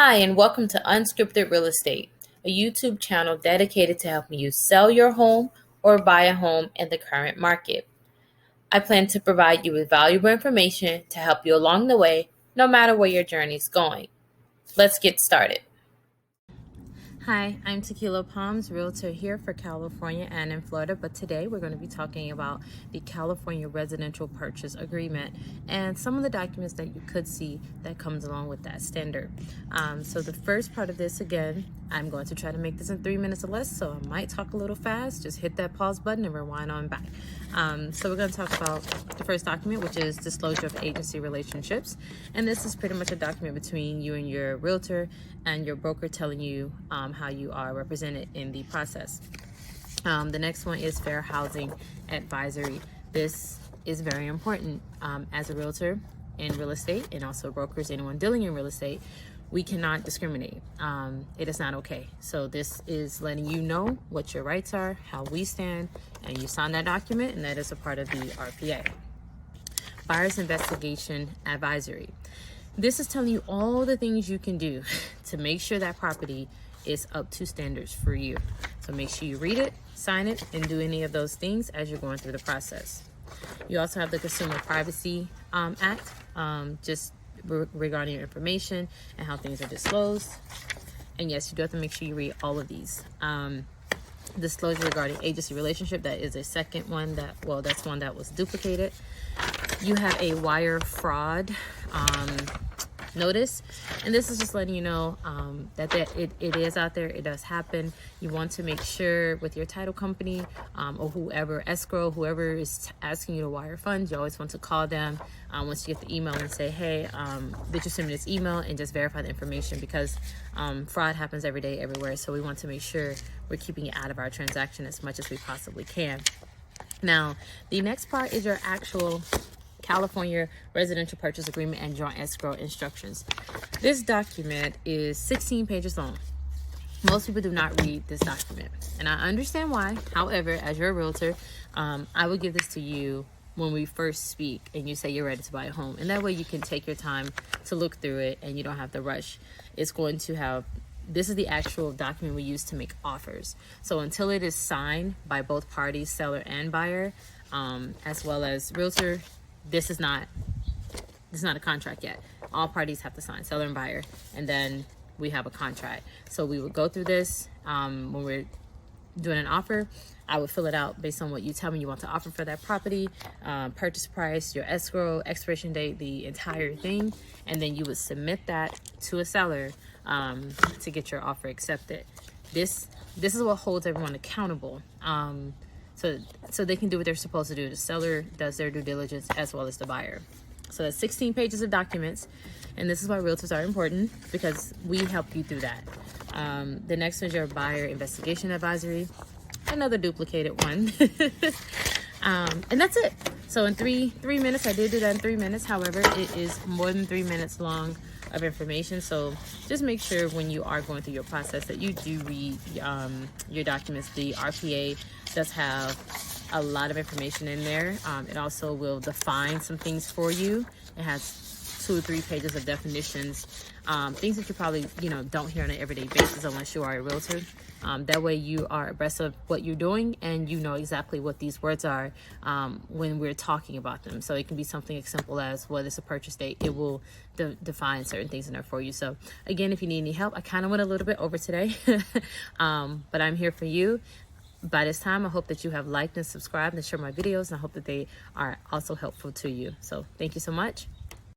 Hi, and welcome to Unscripted Real Estate, a YouTube channel dedicated to helping you sell your home or buy a home in the current market. I plan to provide you with valuable information to help you along the way, no matter where your journey is going. Let's get started. Hi, I'm Tequila Palms, realtor here for California and in Florida, but today we're going to be talking about the California Residential Purchase Agreement and some of the documents that you could see that comes along with that standard. So the first part of this, again, I'm going to try to make this in 3 minutes or less, so I might talk a little fast. Just hit that pause button and rewind on back. So we're going to talk about the first document, which is disclosure of agency relationships. And this is pretty much a document between you and your realtor and your broker telling you how you are represented in the process. The next one is fair housing advisory. This is very important. As a realtor in real estate and also brokers, anyone dealing in real estate, we cannot discriminate. It is not okay. So this is letting you know what your rights are, how we stand, and you sign that document, and that is a part of the RPA. Buyer's investigation advisory. This is telling you all the things you can do to make sure that property is up to standards for you. So make sure you read it, sign it, and do any of those things as you're going through the process. You also have the Consumer Privacy Act, just regarding your information and how things are disclosed. And yes, you do have to make sure you read all of these. Disclosure regarding agency relationship, that is a second one that's one that was duplicated. You have a wire fraud notice, and this is just letting you know that it is out there. It does happen. You want to make sure with your title company or whoever, escrow, whoever is asking you to wire funds, you always want to call them once you get the email and say, hey, did you send me this email, and just verify the information, because fraud happens every day, everywhere. So we want to make sure we're keeping it out of our transaction as much as we possibly can. Now, the next part is your actual California Residential Purchase Agreement and Joint Escrow Instructions. This document is 16 pages long. Most people do not read this document, and I understand why. However, as your realtor, I would give this to you when we first speak and you say you're ready to buy a home, and that way you can take your time to look through it and you don't have to rush. It's going to have, this is the actual document we use to make offers. So until it is signed by both parties, seller and buyer, as well as realtor, this is not a contract yet. All parties have to sign, seller and buyer, and then we have a contract. So we would go through this when we're doing an offer. I would fill it out based on what you tell me you want to offer for that property, purchase price, your escrow, expiration date, the entire thing, and then you would submit that to a seller to get your offer accepted. This is what holds everyone accountable. So they can do what they're supposed to do. The seller does their due diligence as well as the buyer. So that's 16 pages of documents, and this is why realtors are important, because we help you through that. The next one is your buyer investigation advisory, another duplicated one. And that's it. So in three minutes, I did do that in 3 minutes. However, it is more than 3 minutes long of information. So just make sure when you are going through your process that you do read your documents. The RPA does have a lot of information in there. It also will define some things for you. It has 2 or 3 pages of definitions, things that you probably don't hear on an everyday basis unless you are a realtor. That way you are abreast of what you're doing and you know exactly what these words are when we're talking about them. So it can be something as simple as what is a purchase date. It will define certain things in there for you. So again, if you need any help, I kind of went a little bit over today, but I'm here for you. By this time, I hope that you have liked and subscribed and shared my videos, and I hope that they are also helpful to you. So thank you so much.